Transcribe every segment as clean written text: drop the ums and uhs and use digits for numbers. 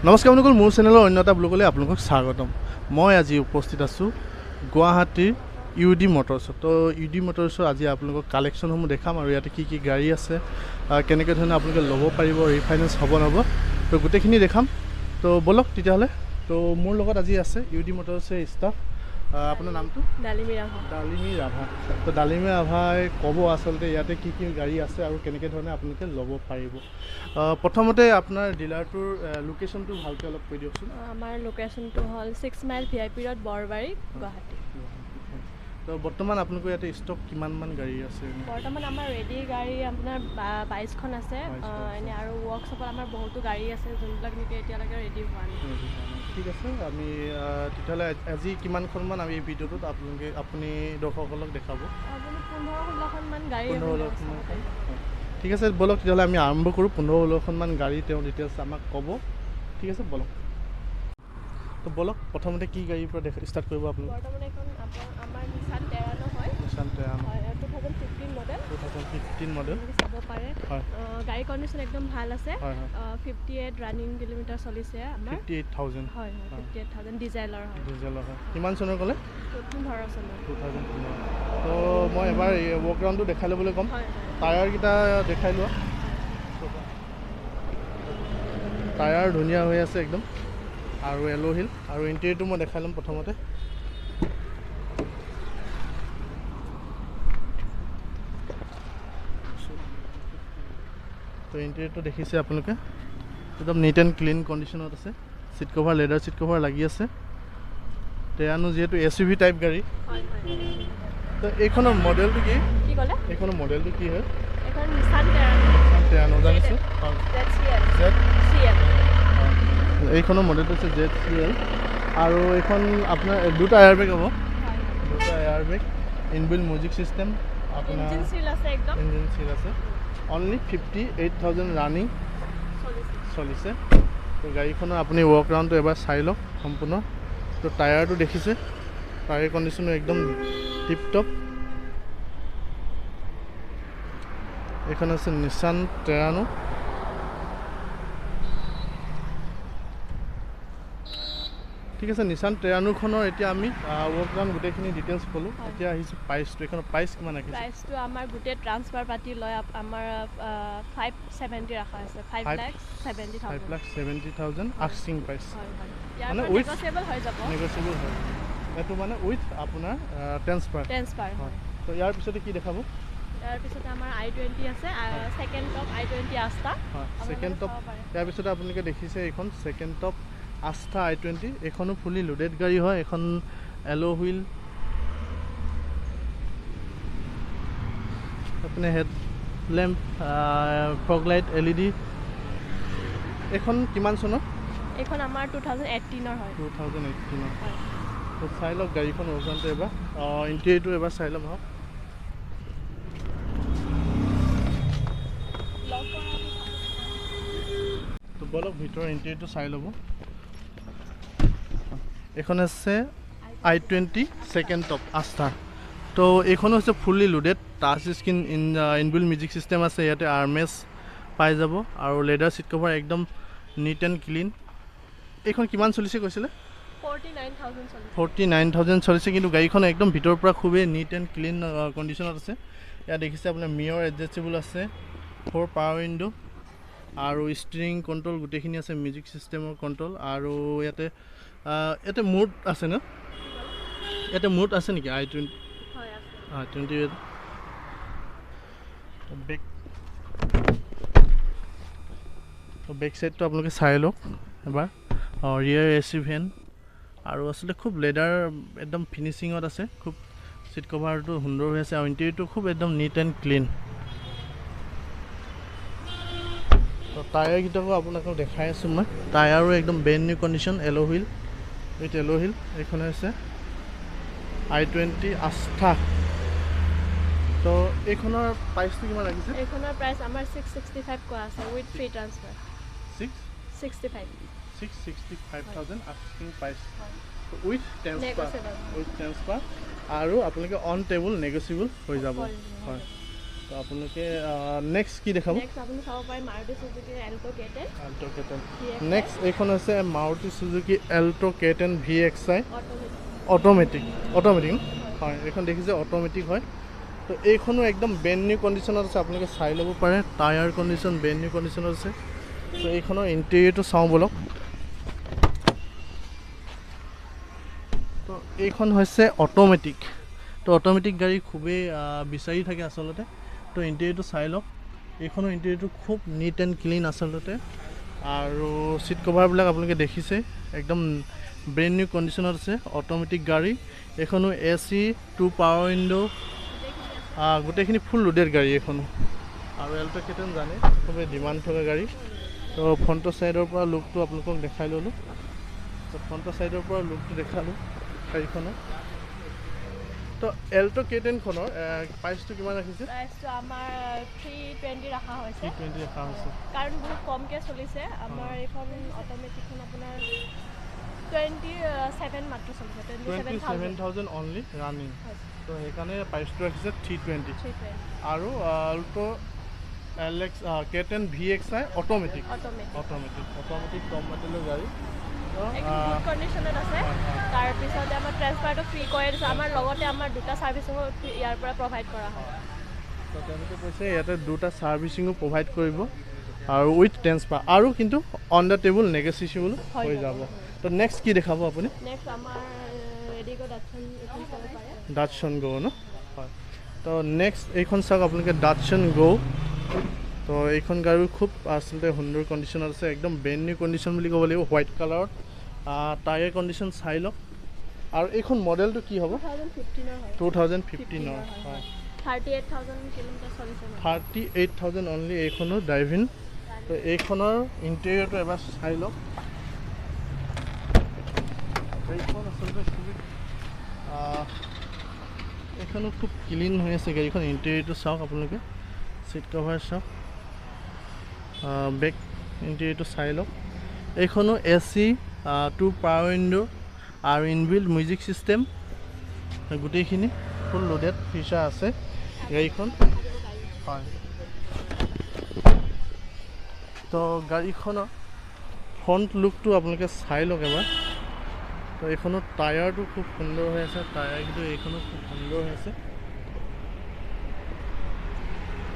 নমস্কাৰ বন্ধুসকল, মোৰ চেনেলৰ অন্য এটা ব্লগলৈ আপোনালোকক স্বাগতম। মই আজি উপস্থিত আছোঁ গুৱাহাটীৰ ইউডি মটৰ্ছত। তো ইউডি মটৰ্ছৰ আজি আপোনালোকক কালেকশ্যনসমূহ দেখাম আৰু ইয়াতে কি কি গাড়ী আছে, কেনেকৈ ধৰণে আপোনালোকে ল'ব পাৰিব, ৰিফাইনেন্স হ'ব নহ'ব, তো গোটেইখিনি দেখাম। তো ব'লক তেতিয়াহ'লে। তো মোৰ লগত আজি আছে ইউডি মটৰ্ছৰ ষ্টাফ। আপোনাৰ নামটো? ডালিমী ৰাভা। ডালিমী ৰাভা। তো ডালিমী ৰাভাই ক'ব আচলতে ইয়াতে কি কি গাড়ী আছে আৰু কেনেকৈ ধৰণে আপোনালোকে ল'ব পাৰিব। প্ৰথমতে আপোনাৰ ডিলাৰটোৰ লোকেশ্যনটো ভালকৈ অলপ কৈ দিয়কচোন। আমাৰ লোকেশ্যনটো হ'ল 6 mile VIP road, Borbari, Guwahati. তো বৰ্তমান আপোনালোকৰ ইয়াতে ষ্টক কিমানমান গাড়ী আছে? বৰ্তমান আমাৰ ৰেডি গাড়ী আপোনাৰ 22খন আছে। এনে আৰু ৱৰ্কশ্বপত আমাৰ বহুতো গাড়ী আছে যোনবিলাক নেকি এতিয়ালৈকে ৰেডি হোৱা নাই। ঠিক আছে, আমি তেতিয়াহ'লে আজি কিমানখনমান আমি এই ভিডিঅ'টোত আপুনি দৰ্শকসকলক দেখাব? আপুনি 15-16খনমান গাড়ী। ঠিক আছে, ব'লক তেতিয়াহ'লে আমি আৰম্ভ কৰোঁ। 15-16খনমান গাড়ী তেওঁ ডিটেইলছ আমাক ক'ব। ঠিক আছে, ব'লক। তো ব'লক প্ৰথমতে কি গাড়ীৰ পৰা ষ্টাৰ্ট কৰিব আপুনি? বৰ্তমান এখন আমাৰ নিছান টেৰানো হয়। নিছান টেৰানো হয়, 2015 মডেল। 2015 মডেল চাব পাৰে। হয়, গাড়ী কণ্ডিশ্যন একদম ভাল আছে। হয় হয়। 58 ৰানিং কিলোমিটাৰ চলিছে আমাৰ। 58,000 হয় হয়, 58,000 ডিজেলৰ হয়। ডিজেলৰ হয়। কিমান চনৰ ক'লে? 2015 চনৰ। 2015। তো মই এবাৰ এই ৱৰ্কগ্ৰাউণ্ডটো দেখাই ল'বলৈ ক'ম। হয় হয়। টায়াৰকেইটা দেখাই লোৱা। টায়াৰ ধুনীয়া হৈ আছে একদম, আৰু এল' হিল, আৰু ইণ্টেৰিয়ৰটো মই দেখাই ল'ম প্ৰথমতে। তো ইণ্টেৰিয়ৰটো দেখিছে আপোনালোকে, একদম নিট এণ্ড ক্লিন কণ্ডিশ্যনত আছে। Seat cover, leather seat cover লাগি আছে। টেৰানো যিহেতু SUV টাইপ গাড়ী। তো এইখনৰ মডেলটো কি? কি ক'লে? এইখনৰ মডেলটো কি হয়? এখন নিছান টেৰানো। নিছান টেৰানো জানিছোঁ। ZCL। এইখনৰ মডেলটো হৈছে ZCL, আৰু এইখন আপোনাৰ দুটা এয়াৰবেগ হ'ব। দুটা এয়াৰবেগ, ইনবিল্ট মিউজিক চিষ্টেম, আপোনাৰ ইঞ্জিন চিল আছে একদম। ইঞ্জিন চিল আছে। অনলি 58,000 ৰানিং চলিছে। তো গাড়ীখনৰ আপুনি ৱৰ্ক ৰাউণ্ডটো এবাৰ চাই লওক সম্পূৰ্ণ। তো টায়াৰটো দেখিছে, টায়াৰ কণ্ডিশ্যনো একদম টিপটপ। এইখন আছে নিছান টেৰানো। ঠিক আছে, নিছান টেৰানোখনৰ এতিয়া আমি ৱৰ্ক ৰাউণ্ড গোটেইখিনি ডিটেইলছ ক'লোঁ। এতিয়া আহিছোঁ প্ৰাইচটো। এইখনৰ প্ৰাইচ কিমান ৰাখিছে? প্ৰাইচটো আমাৰ গোটেই ট্ৰান্সফাৰ পাতি লয় আমাৰ 570 ৰাখা আছে। 5,70,000 আস্কিং প্ৰাইচ। মানে উইথ নেগোচিয়েবল হৈ যাব। নেগোচিয়েবল হয়। এইটো মানে উইথ আপোনাৰ ট্ৰান্সফাৰ হয়। তো ইয়াৰ পিছতে কি দেখাব? ইয়াৰ পিছতে আমাৰ i20 আছে, ছেকেণ্ড টপ i20 আস্থা। হয়, ছেকেণ্ড টপ। ইয়াৰ পিছতে আপোনালোকে দেখিছে এইখন ছেকেণ্ড টপ আস্থা i20। এইখনো ফুলি লোডেড গাড়ী হয়। এখন এল' হুইল, আপুনি head lamp, fog light, LED। এইখন কিমান চনৰ? এইখন আমাৰ 2018 হয়। 2018। তো চাই লওক গাড়ীখন অৰিজিনেলটো এবাৰ, ইণ্টেৰিয়ৰটো এবাৰ চাই ল'ম আহক। তো বলক ভিতৰৰ ইণ্টেৰিয়ৰটো চাই ল'ব। এইখন আছে i20 ছেকেণ্ড টপ আস্থা। তো এইখনো হৈছে fully loaded, touch screen, inbuilt music system আছে। ইয়াতে আৰ্মেছ পাই যাব, আৰু লেডাৰ ছিট কভাৰ একদম নিট এণ্ড ক্লিন। এইখন কিমান চলিছে কৈছিলে? 49,000 চলিছে। কিন্তু গাড়ীখন একদম ভিতৰৰ পৰা খুবেই নিট এণ্ড ক্লিন কণ্ডিশ্যনত আছে। ইয়াত দেখিছে আপোনাৰ মিৰৰ এডজাষ্টেবল আছে, 4 পাৱাৰ উইণ্ডো, আৰু ষ্টিৰিং কণ্ট্ৰল গোটেইখিনি আছে, মিউজিক চিষ্টেমৰ কণ্ট্ৰল। আৰু ইয়াতে মুড আছে ন? ইয়াতে মুড আছে নেকি i20? বেক চাইডটো আপোনালোকে চাই লওক এবাৰ। ৰিয়াৰ AC ভেন, আৰু আচলতে খুব লেডাৰ একদম ফিনিচিঙত আছে। খুব ছিট কভাৰটো সুন্দৰ হৈ আছে, আৰু ইণ্টেৰিয়ৰটো খুব একদম নিট এণ্ড ক্লিন। তো টায়াৰকেইটাকো আপোনালোকক দেখাই আছোঁ মই। টায়াৰো একদম brand new condition, L' wheel, with L' wheel. এইখন হৈছে i20 আস্থা। তো এইখনৰ প্ৰাইচটো কিমান ৰাখিছে? এইখনৰ প্ৰাইচ আমাৰ 665 কোৱা আছে, with free transfer. 665,000 asking price, with transfer. আৰু আপোনালোকে অন টেবুল নেগোচিয়েবল হৈ যাব। হয়, তো আপোনালোকে নেক্সট কি দেখাব নেক্সট আপুনি চাব পাৰে Maruti Suzuki Alto K10 Alto K ten next এইখন হৈছে Maruti Suzuki Alto K ten VXI automatic automatic হয় এইখন দেখিছে অট'মেটিক হয় তো এইখনো একদম ব্ৰেণ্ড নিউ কণ্ডিশ্যনত আছে আপোনালোকে চাই ল'ব পাৰে টায়াৰ কণ্ডিশ্যন ব্ৰেণ্ড নিউ কণ্ডিশ্যনত আছে তো এইখনৰ ইণ্টেৰিয়ৰটো চাওঁ ব'লক তো এইখন হৈছে অট'মেটিক তো অট'মেটিক গাড়ী খুবেই বিচাৰি থাকে আচলতে তো ইণ্টেৰিয়ৰটো চাই লওক এইখনৰ ইণ্টেৰিয়ৰটো খুব নিট এণ্ড ক্লিন আচলতে আৰু ছিট কভাৰবিলাক আপোনালোকে দেখিছে একদম ব্ৰেণ্ড নিউ কণ্ডিশ্যনত আছে অট'মেটিক গাড়ী এইখনো AC 2 পাৱাৰ উইণ্ডো গোটেইখিনি ফুল লোডেড গাড়ী এইখনো আৰু এল্টো কেটেন জানে খুবেই ডিমাণ্ড থকা গাড়ী তো ফ্ৰণ্টৰ ছাইডৰ পৰা লুকটো আপোনালোকক দেখাই ল'লোঁ তো ফ্ৰণ্টৰ ছাইডৰ পৰা লুকটো দেখালোঁ গাড়ীখনৰ তো এল্টো কেটেনখনৰ প্ৰাইচটো কিমান ৰাখিছে প্ৰাইচটো আমাৰ 320 ৰাখা হৈছে 320 ৰাখা হৈছে কাৰণ বহুত কমকৈ চলিছে আমাৰ এইখন অট'মেটিকখন আপোনাৰ 27 মাত্ৰ চলিছে 27,000 অনলি ৰানিং তো সেইকাৰণে প্ৰাইচটো ৰাখিছে 320 আৰু Alto LX K ten VXI automatic top মডেলৰ গাড়ী গুড কণ্ডিশ্যনত আছে তাৰপিছতে আমাৰ ট্ৰেন্সফাৰটো ফ্ৰী কৰি দিছে আমাৰ লগতে আমাৰ দুটা ছাৰ্ভিচিঙো ইয়াৰ পৰা প্ৰভাইড কৰা হয় তো তেওঁলোকে কৈছে ইয়াতে দুটা ছাৰ্ভিচিঙো প্ৰভাইড কৰিব আৰু উইথ ট্ৰেন্সফাৰ আৰু কিন্তু অন দ্য টেবুল নেগচিয়েবল হৈ যাব তো নেক্সট কি দেখাব আপুনি নেক্সট আমাৰ ৰেডিগো ডাটছন এইখন চাব পাৰে ডাটছন গো ন হয় তো নেক্সট এইখন চাওক আপোনালোকে ডাটছন গো তো এইখন গাড়ী খুব আচলতে সুন্দৰ কণ্ডিশ্যনত আছে একদম ব্ৰেণ্ড নিউ কণ্ডিশ্যন বুলি ক'ব লাগিব হোৱাইট কালাৰত টায়াৰ কণ্ডিশ্যন চাই লওক আৰু এইখন মডেলটো কি হ'ব 2015 হয় 38,000 কিলোমিটাৰ চলিছে 38,000 অনলি এইখনৰ ড্ৰাইভিং তো এইখনৰ ইণ্টেৰিয়ৰটো এবাৰ চাই লওক গাড়ীখন আচলতে খুবেই এইখনো খুব ক্লিন হৈ আছে গাড়ীখন ইণ্টেৰিয়ৰটো চাওক আপোনালোকে ছিট কভাৰ চাওক বেক ইণ্টেৰিয়ৰটো চাই লওক এইখনো AC 2 পাৱাৰ উইণ্ডো আৰু ইনবিল্ট মিউজিক ছিষ্টেম গোটেইখিনি ফুল লোডেড ফিচাৰ আছে গাড়ীখন হয় তো গাড়ীখনৰ ফ্ৰণ্ট লুকটো আপোনালোকে চাই লওক এবাৰ তো এইখনৰ টায়াৰটো খুব সুন্দৰ হৈ আছে টায়াৰ কিন্তু এইখনো খুব সুন্দৰ হৈ আছে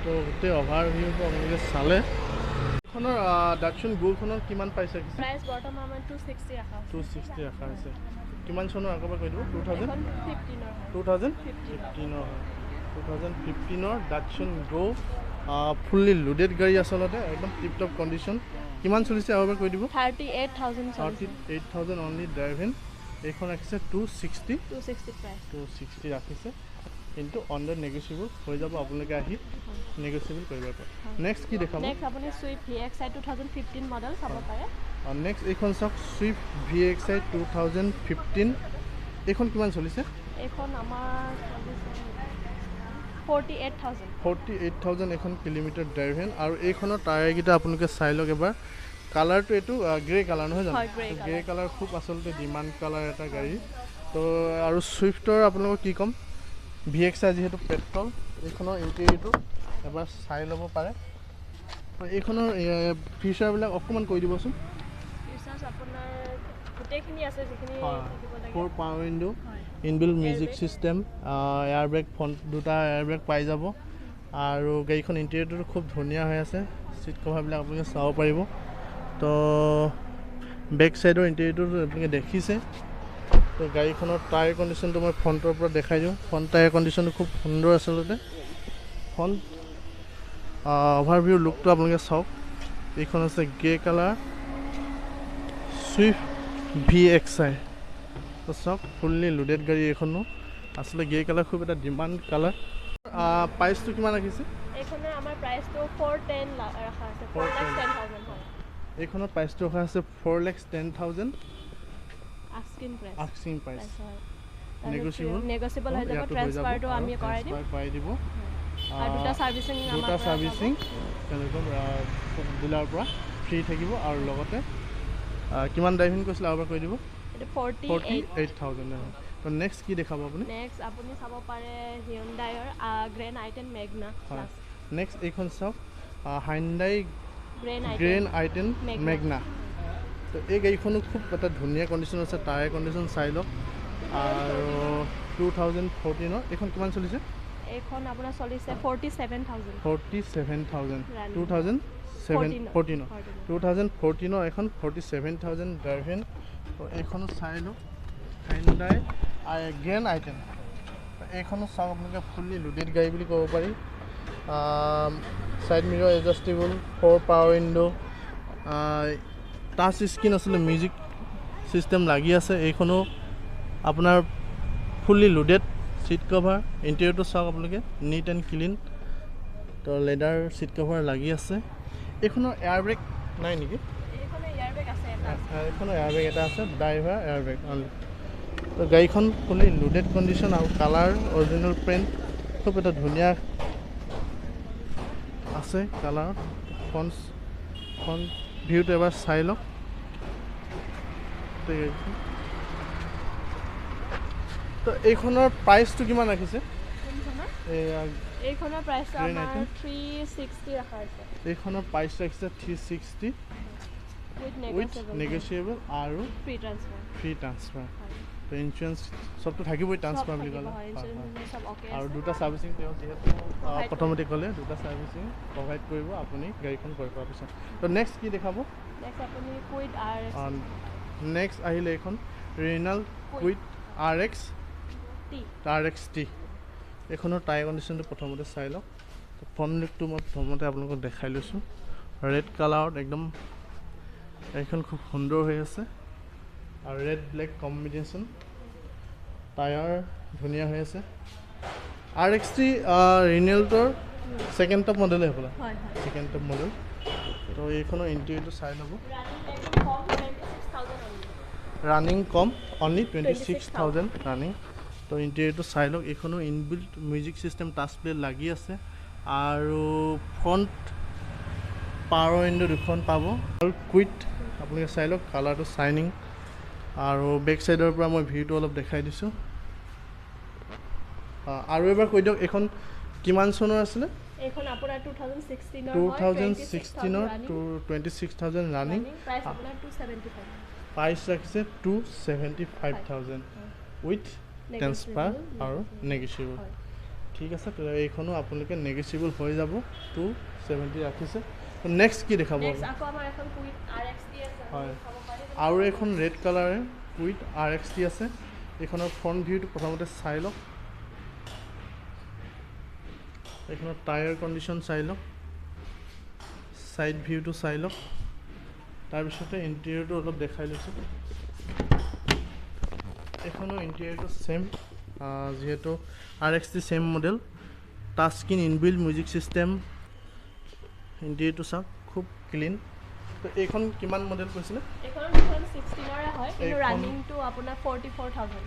তো গোটেই অভাৰভিউটো আপোনালোকে চালে এইখনৰ ডাটছন গোখনৰ কিমান পাইছে প্ৰাইচ বৰ্তমান আমাৰ 260 ৰাখা হৈছে 260 ৰাখা হৈছে কিমান চনৰ আগৰপৰা কৈ দিব 2015ৰ ডাটছন গো ফুল্লি লোডেড গাড়ী আচলতে একদম টিপটপ কণ্ডিশ্যন কিমান চলিছে আগৰপৰা কৈ দিব 38,000 অনলি ড্ৰাইভিং এইখন ৰাখিছে 260 প্ৰাইচ 260 ৰাখিছে কিন্তু অন দ্য নেগচিয়েবল হৈ যাব আপোনালোকে আহি নেগচিয়েবল কৰিব পাৰে নেক্সট কি দেখাব নেক্সট আপুনি সুইফ্ট VXI 2015 মডেল চাব পাৰে নেক্সট এইখন চাওক সুইফ্ট VXI 2015 এইখন কিমান চলিছে এইখন আমাৰ 48,000 এখন কিলোমিটাৰ ড্ৰাইভিং আৰু এইখনৰ টায়াৰকেইটা আপোনালোকে চাই লওক এবাৰ কালাৰটো এইটো গ্ৰে কালাৰ নহয় জানো গ্ৰে কালাৰ খুব আচলতে ডিমাণ্ড কালাৰ এটা গাড়ী তো আৰু সুইফ্টৰ আপোনালোকক কি ক'ম VXI যিহেতু পেট্ৰল এইখনৰ ইণ্টেৰিয়ৰটো এবাৰ চাই ল'ব পাৰে তো এইখনৰ ফিচাৰবিলাক অকণমান কৈ দিবচোন ফিচাৰ্ছ আপোনাৰ গোটেইখিনি আছে যিখিনি থাকিব লাগে 4 power window inbuilt music system air bag front দুটা এয়াৰ বেগ পাই যাব আৰু গাড়ীখন ইণ্টেৰিয়ৰটো খুব ধুনীয়া হৈ আছে ছিট কভাৰবিলাক আপোনালোকে চাব পাৰিব তো বেক ছাইডৰ ইণ্টেৰিয়ৰটো আপোনালোকে দেখিছে তো গাড়ীখনৰ টায়াৰ কণ্ডিশ্যনটো মই ফ্ৰণ্টৰ পৰা দেখাই দিওঁ ফ্ৰণ্ট টায়াৰ কণ্ডিশ্যনটো খুব সুন্দৰ আচলতে ফ্ৰণ্ট অভাৰভিউ লুকটো আপোনালোকে চাওক এইখন আছে গ্ৰে কালাৰ সুইফ্ট VXI তো চাওক ফুল্লি লোডেড গাড়ী এইখনো আচলতে গ্ৰে কালাৰ খুব এটা ডিমাণ্ড কালাৰ প্ৰাইচটো কিমান ৰাখিছে এইখনৰ আমাৰ প্ৰাইচটো 410 ৰাখা আছে 4,10,000 হয় এইখনৰ প্ৰাইচটো ৰখা আছে 4,10,000 আস্কিং প্ৰাইচ নেগচিয়েবল হৈ যাব ট্ৰান্সফাৰটো আমি কৰাই দিব আৰু দুটা ছাৰ্ভিচিং তেওঁলোকৰ ডিলাৰৰ পৰা ফ্ৰী থাকিব আৰু লগতে কিমান ড্ৰাইভিং কৈছিলে আৰু কৈ দিব 48,000 তো নেক্সট কি দেখাব আপুনি নেক্সট আপুনি চাব পাৰে হিউণ্ডাইৰ গ্ৰেণ্ড i10 মেগনা নেক্সট এইখন চাওক হাইণ্ডাই গ্ৰেন গ্ৰেন আইটেন Magna. মেগনা। তো এই গাড়ীখনো খুব এটা ধুনীয়া কণ্ডিশ্যন আছে, টায়াৰ কণ্ডিশ্যন চাই লওক। আৰু 2014 এইখন কিমান চলিছে? এইখন আপোনাৰ চলিছে 47,000 47,000 Running. 2014 2014 এখন 47,000 ড্ৰাইভেন। তো এইখনো চাই লওক হাইণ্ডাই গ্ৰেণ্ড আইটেম। এইখনো চাওক আপোনালোকে ফুল্লি লোডেড গাড়ী বুলি ক'ব পাৰি। Side mirror adjustable, 4 power window', touch screen আছিলে, মিউজিক ছিষ্টেম লাগি আছে। এইখনো আপোনাৰ ফুল্লি লোডেড, ছিট কভাৰ, ইণ্টেৰিয়ৰটো চাওক আপোনালোকে নীট এণ্ড ক্লিন। তো লেডাৰ ছিট কভাৰ লাগি আছে। এইখনৰ এয়াৰ বেগ নাই নেকি? এইখনৰ এয়াৰবেগ আছে এটা এইখনৰ এয়াৰ বেগ এটা আছে, ড্ৰাইভাৰ এয়াৰ বেগ অনলি। তো গাড়ীখন ফুল্লি লোডেড কণ্ডিশ্যন আৰু কালাৰ অৰিজিনেল প্ৰিণ্ট খুব এটা ধুনীয়া আছে কালাৰত। ফ্ৰণ্ট ভিউটো এবাৰ চাই লওক। তো এইখনৰ প্ৰাইচটো কিমান ৰাখিছে? কোনখনৰ? এয়া এইখনৰ প্ৰাইচটো Green আমাৰ item? 360 ৰাখা আছে এইখনৰ প্ৰাইচ ৰাখিছে 360 উইথ নেগচিয়েবল আৰু ফ্ৰী ট্ৰান্সফাৰ ফ্ৰী ট্ৰান্সফাৰ। তো ইঞ্চুৰেঞ্চ চবটো থাকিবই ট্ৰান্সফাৰ বুলি ক'লে। চব অ'কে আৰু দুটা ছাৰ্ভিচিং তেওঁ যিহেতু প্ৰথমতে ক'লে দুটা ছাৰ্ভিচিং প্ৰভাইড কৰিব আপুনি গাড়ীখন ক্ৰয় কৰাৰ পিছত। তো নেক্সট কি দেখাব? নেক্সট আপুনি কুইড RX নেক্সট আহিলে এইখন ৰেনাল্ট কুইড RX T। এইখনৰ টায়াৰ কণ্ডিশ্যনটো প্ৰথমতে চাই লওক। ফ্ৰণ্ট লুকটো মই প্ৰথমতে আপোনালোকক দেখাই লৈছোঁ। ৰেড কালাৰত একদম গাড়ীখন খুব সুন্দৰ হৈ আছে আৰু ৰেড ব্লেক কম্বিনেশ্যন। টায়াৰ ধুনীয়া হৈ আছে। RX-T ৰিনেল্টৰ ছেকেণ্ড টপ মডেলেই হ'বলা, হয় ছেকেণ্ড টপ মডেল। তো এইখনৰ ইণ্টেৰিয়ৰটো চাই ল'ব। ৰানিং কম অনলি 26,000 ৰানিং। তো ইণ্টেৰিয়ৰটো চাই লওক। এইখনো inbuilt music system touch play লাগি আছে আৰু ফ্ৰণ্ট পাৱাৰ উইণ্ড' দুখন পাব আৰু কুইট আপোনালোকে চাই লওক। কালাৰটো চাইনিং আৰু বেক চাইডৰ পৰা মই ভিউটো অলপ দেখাই দিছোঁ। আৰু এবাৰ কৈ দিয়ক এইখন কিমান চনৰ আছিলে? এইখন আপোনাৰ 2016 2016 26,000 ৰানিং। প্ৰাইচ আপোনাৰ 275 প্ৰাইচ ৰাখিছে 275,000 উইথ ট্ৰান্সফাৰ আৰু নেগচিয়েবল। ঠিক আছে, তো এইখনো আপোনালোকে নেগচিয়েবল হৈ যাব। 270 ৰাখিছে। তো নেক্সট কি দেখাব? আকৌ আমাৰ এখন কুইড RX-T আছে হয়, আৰু এখন ৰেড কালাৰে কুইড RX-T আছে। এইখনৰ ফ্ৰণ্ট ভিউটো প্ৰথমতে চাই লওক। এইখনৰ টায়াৰ কণ্ডিশ্যন চাই লওক, ছাইড ভিউটো চাই লওক। তাৰপিছতে ইণ্টেৰিয়ৰটো অলপ দেখাই লৈছোঁ। এইখনৰ ইণ্টেৰিয়ৰটো ছেম, যিহেতু RX-T same model. Touch screen, inbuilt music system. ইণ্টেৰিয়ৰটো চাওক খুব ক্লিন। তো এইখন কিমান মডেল কৈছিলে? এইখন 2016ৰে হয়, কিন্তু এইখন- ৰানিংটো আপোনাৰ 44,000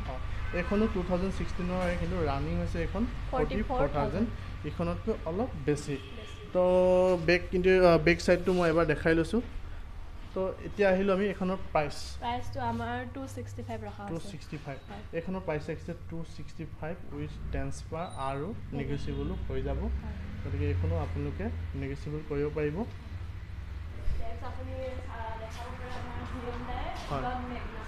এইখনো 2016 হয়, কিন্তু ৰানিং হৈছে এইখন 44,000। এইখনতকৈ অলপ বেছি। তো বেক ছাইডটো মই এবাৰ দেখাই লৈছোঁ। তো এতিয়া আহিলোঁ আমি এইখনৰ প্ৰাইচটো আমাৰ 265 ৰখা আছে 265। এইখনৰ প্ৰাইচ ৰাখিছে 265 উইথ ট্ৰান্সফাৰ আৰু নেগচিয়েবলো হৈ যাব। গতিকে এইখনো আপোনালোকে নেগচিয়েবল কৰিব পাৰিব। আপুনি দেখাব পাৰে আমাৰ Hyundai হয়। Ion Magna।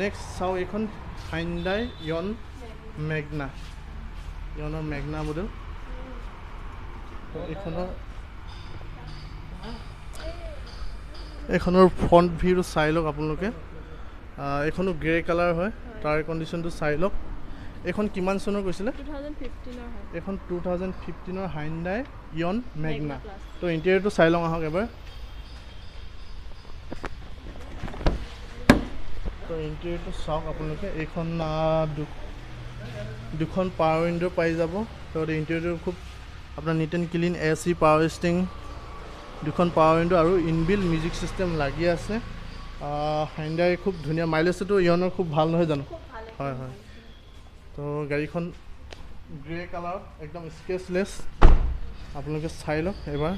নেক্সট চাওঁ এইখন হাইণ্ডাই ইয়ন মেগনা। ইয়নৰ Magna model. তো এইখনৰ ফ্ৰণ্ট ভিউটো চাই লওক আপোনালোকে। এইখনো গ্ৰে কালাৰ হয়। টায়াৰ কণ্ডিশ্যনটো চাই লওক। এইখন কিমান চনৰ কৈছিলে? 2015ৰ হয়। এইখন 2015 হাইণ্ডাই ইয়ন মেগনা। Plus। তো ইণ্টেৰিয়ৰটো চাই লওঁ আহক এবাৰ। তো ইণ্টেৰিয়ৰটো চাওক আপোনালোকে। এইখন দুখন পাৱাৰ উইণ্ড' পাই যাব। তো ইণ্টেৰিয়ৰটো খুব আপোনাৰ NEET and clean. AC power sting, দুখন পাৱাৰ উইণ্ড' আৰু ইনবিল্ট মিউজিক ছিষ্টেম লাগি আছে। হাইণ্ডাই খুব ধুনীয়া। মাইলেজটো ইয়নৰ খুব ভাল নহয় জানো? খুব ভাল হয় হয়। তো গাড়ীখন গ্ৰে কালাৰ একদম স্কেচলেছ। আপোনালোকে চাই লওক এবাৰ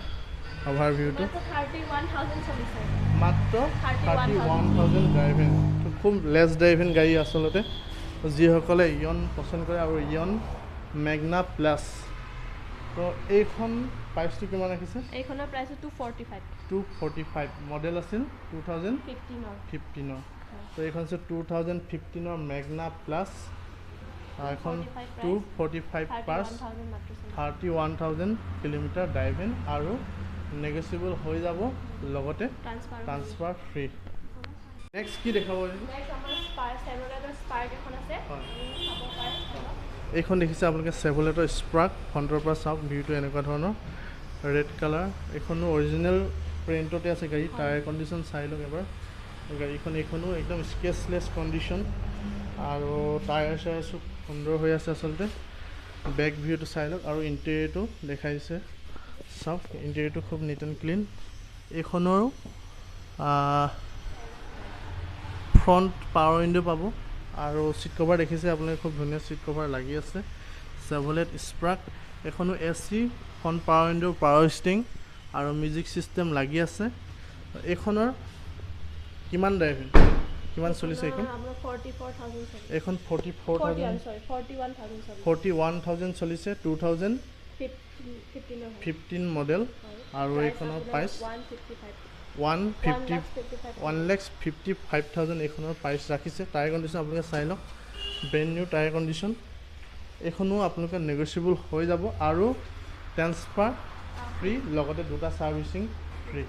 অভাৰ ভিউটো। 31,000 চলিছে। মাত্ৰ 31,000 31,000 ড্ৰাইভেন। তো খুব লেছ ড্ৰাইভেন গাড়ী আচলতে। যিসকলে ইয়ন পচন্দ কৰে আৰু ইয়ন মেগনা প্লাছ তো এইখন প্ৰাইচটো কিমান ৰাখিছে এইখনৰ প্ৰাইচ 245 245 মডেল আছিল 2015 15 তো এইখন আছে 2015 মেগনা প্লাছ এখন 245 পাৰ্চ 31,000 কিলোমিটাৰ ড্ৰাইভিং আৰু নেগোচিয়েবল হৈ যাব লগতে ট্ৰান্সফাৰ ফ্ৰী নেক্সট কি দেখাব এইখন দেখিছে আপোনালোকে চেভলেটৰ স্পাৰ্ক ফ্ৰণ্টৰ পৰা চাওক ভিউটো এনেকুৱা ধৰণৰ ৰেড কালাৰ এইখনো অৰিজিনেল প্ৰিণ্টতে আছে গাড়ী টায়াৰ কণ্ডিশ্যন চাই লওক এবাৰ গাড়ীখন এইখনো একদম স্কেচলেছ কণ্ডিশ্যন আৰু টায়াৰ চায়াৰ চব সুন্দৰ হৈ আছে আচলতে বেক ভিউটো চাই লওক আৰু ইণ্টেৰিয়ৰটো দেখাই দিছে চাওক ইণ্টেৰিয়ৰটো খুব নিট এণ্ড ক্লিন এইখনৰো ফ্ৰণ্ট পাৱাৰ উইণ্ডো পাব আৰু ছিট কভাৰ দেখিছে আপোনালোকে খুব ধুনীয়া ছিট কভাৰ লাগি আছে চেভলেট স্পাৰ্ক এখনো AC front power window power sting আৰু মিউজিক চিষ্টেম লাগি আছে এইখনৰ কিমান ড্ৰাইভিং কিমান চলিছে এইখন এইখন 41,000 চলিছে 2015 মডেল আৰু এইখনৰ প্ৰাইচ 1,55,000 এইখনৰ প্ৰাইচ ৰাখিছে টায়াৰ কণ্ডিশ্যন আপোনালোকে চাই লওক ব্ৰেণ্ড নিউ টায়াৰ কণ্ডিশ্যন এইখনো আপোনালোকে নেগোচিয়েবল হৈ যাব আৰু ট্ৰান্সফাৰ ফ্ৰী লগতে দুটা ছাৰ্ভিচিং ফ্ৰী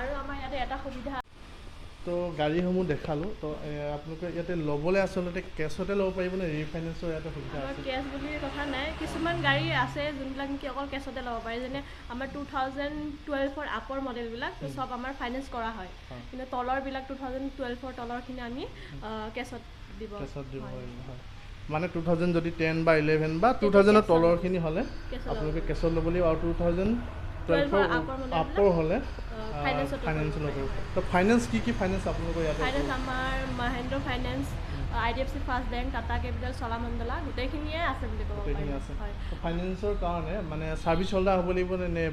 আৰু আমাৰ ইয়াতে এটা সুবিধা তো গাড়ীসমূহ দেখালোঁ তো আপোনালোকে ইয়াতে ল'বলৈ আচলতে কেছতে ল'ব পাৰিবনে ৰিফাইনেন্সৰ ইয়াতে সুবিধা আছে কেছ বুলি কথা নাই কিছুমান গাড়ী আছে যোনবিলাক নেকি অকল কেছতে ল'ব পাৰি যেনে আমাৰ 2012ৰ আপৰ মডেলবিলাক চব আমাৰ ফাইনেন্স কৰা হয় কিন্তু তলৰবিলাক 2012ৰ তলৰখিনি আমি কেছত দিব হয় মানে 2000 যদি 10 বা 11 বা 2000ৰ তলৰখিনি হ'লে আপোনালোকে কেছত ল'ব লাগিব আৰু 2012ৰ আপৰ হ'লে ফাইনেন্স ল'ব তো ফাইনেন্স কি ফাইনেন্স আপোনালোকৰ ইয়াতে ফাইনেন্স আমাৰ Mahindra finance IDFC first bank Tata capital Cholamandalam গোটেইখিনিয়ে আছে বুলি ক'ব পাৰি হয় ফাইনেন্সৰ কাৰণে মানে ছাৰ্ভিচ হোল্ডাৰ হ'ব লাগিব নে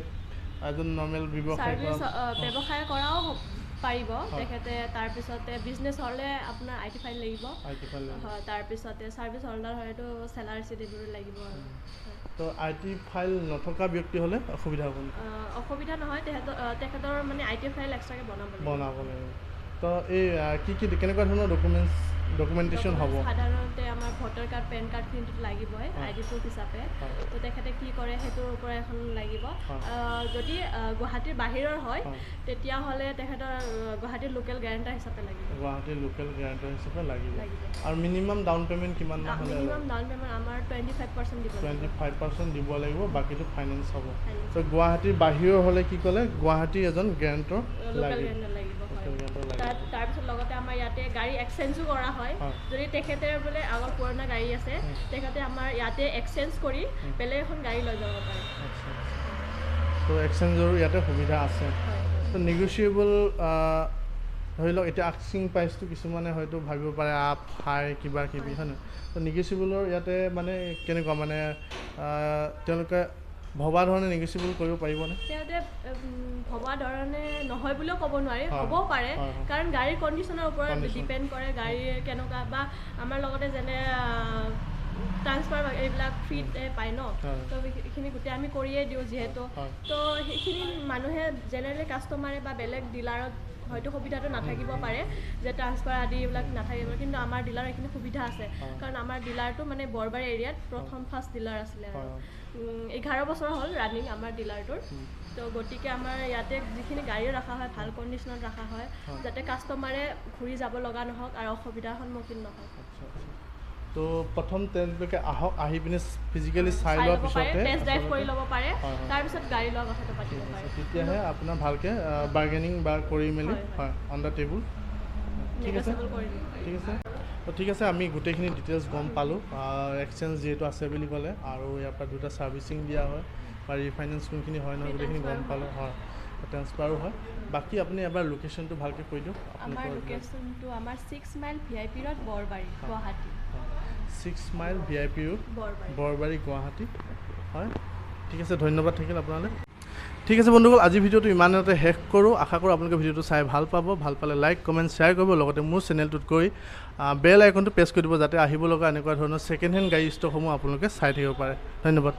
এজন নৰ্মেল ব্যৱসায় কৰাও পাৰিব তেখেতে তাৰপিছতে বিজনেছ হ'লে আপোনাৰ IT ফাইল লাগিব হয় তাৰপিছতে ছাৰ্ভিচ হোল্ডাৰ হয়তো চেলাৰী চিট এইবোৰ লাগিব আৰু তো IT ফাইল নথকা ব্যক্তি হ'লে অসুবিধা হ'ব অসুবিধা নহয় তেখেতৰ মানে IT ফাইল এক্সট্ৰাকৈ বনাব লাগিব তো এই কি কেনেকুৱা ধৰণৰ ডকুমেণ্টেশ্যন হ'ব সাধাৰণতে আমাৰ ভোটাৰ কাৰ্ড পেন কাৰ্ডখিনিতো লাগিবই ID প্ৰুফ হিচাপে তো তেখেতে কি কৰে সেইটোৰ ওপৰত এখন লাগিব যদি গুৱাহাটীৰ বাহিৰৰ হয় তেতিয়াহ'লে তেখেতৰ গুৱাহাটীৰ লোকেল গ্যাৰাণ্টাৰ হিচাপে লাগিব আৰু মিনিমাম ডাউন পে'মেণ্ট কিমান হ'লে মিনিমাম ডাউন পে'মেণ্ট আমাৰ 25% দিব লাগিব বাকীটো ফাইনেন্স হ'ব তো গুৱাহাটীৰ বাহিৰৰ হ'লে কি ক'লে গুৱাহাটীৰ এজন গ্যাৰাণ্টৰ লাগিব তাৰপিছত লগতে আমাৰ ইয়াতে গাড়ী এক্সচেঞ্জো কৰা হয় যদি তেখেতে বোলে আগৰ পুৰণা গাড়ী আছে তেখেতে আমাৰ ইয়াতে এক্সচেঞ্জ কৰি বেলেগ এখন গাড়ী লৈ যাব পাৰে তো এক্সচেঞ্জৰো ইয়াতে সুবিধা আছে তো নেগোচিয়েবল ধৰি লওক এতিয়া আস্কিং প্ৰাইচটো কিছুমানে হয়তো ভাবিব পাৰে আপ হাই কিবা কিবি হয় নহয় তো নেগোচিয়েবলৰ ইয়াতে মানে কেনেকুৱা মানে তেওঁলোকে ভবা ধৰণে নেগোচিয়েবল কৰিব পাৰিবনে তেতিয়াতে ভবা ধৰণে নহয় বুলিও ক'ব নোৱাৰি হ'বও পাৰে কাৰণ গাড়ীৰ কণ্ডিশ্যনৰ ওপৰত ডিপেণ্ড কৰে গাড়ীৰ কেনেকুৱা বা আমাৰ লগতে যেনে ট্ৰান্সফাৰ এইবিলাক ফ্ৰীতে পায় ন তো এইখিনি গোটেই আমি কৰিয়ে দিওঁ যিহেতু তো সেইখিনি মানুহে জেনেৰেলি কাষ্টমাৰে বা বেলেগ ডিলাৰত হয়তো সুবিধাটো নাথাকিব পাৰে যে ট্ৰান্সফাৰ আদি এইবিলাক নাথাকিব কিন্তু আমাৰ ডিলাৰ এইখিনি সুবিধা আছে কাৰণ আমাৰ ডিলাৰটো মানে বৰবাৰী এৰিয়াত ফাৰ্ষ্ট ডিলাৰ আছিলে আৰু 11 বছৰ হ'ল ৰানিং আমাৰ ডিলাৰটোৰ তো গতিকে আমাৰ ইয়াতে যিখিনি গাড়ী ৰখা হয় ভাল কণ্ডিশ্যনত ৰখা হয় যাতে কাষ্টমাৰে ঘূৰি যাব লগা নহওক আৰু অসুবিধাৰ সন্মুখীন নহওক তো প্ৰথম তেওঁলোকে আহক আহি পিনে ফিজিকেলি চাই লোৱাৰ পিছতে টেষ্ট ড্ৰাইভ কৰি ল'ব পাৰে তাৰপিছত গাড়ী লোৱা কথাটো পাতিব পাৰে তেতিয়াহে আপোনাৰ ভালকৈ বাৰ্গেনিং বা কৰি মেলি হয় অন দ্য টেবুল ঠিক আছে ঠিক আছে আমি গোটেইখিনি ডিটেইলছ গম পালোঁ এক্সচেঞ্জ যিহেতু আছে বুলি ক'লে আৰু ইয়াৰ পৰা দুটা ছাৰ্ভিচিং দিয়া হয় বা ৰিফাইনেন্স কোনখিনি হয় নহয় গোটেইখিনি গম পালোঁ হয় ট্ৰান্সফাৰো হয় বাকী আপুনি এবাৰ লোকেশ্যনটো ভালকৈ কৈ দিয়ক আমাৰ লোকেশ্যনটো আমাৰ 6 mile VIP road Borbari Guwahati 6 mile VIP road Borbari Guwahati হয় ঠিক আছে ধন্যবাদ থাকিল আপোনালৈ ঠিক আছে বন্ধুসকল আজি ভিডিঅ'টো ইমানতে শেষ কৰোঁ আশা কৰোঁ আপোনালোকে ভিডিঅ'টো চাই ভাল পাব ভাল পালে লাইক কমেণ্ট শ্বেয়াৰ কৰিব লগতে মোৰ চেনেলটোত গৈ বেল আইকনটো প্ৰেছ কৰি দিব যাতে আহিব লগা এনেকুৱা ধৰণৰ ছেকেণ্ড হেণ্ড গাড়ী ষ্টকসমূহ আপোনালোকে চাই থাকিব পাৰে ধন্যবাদ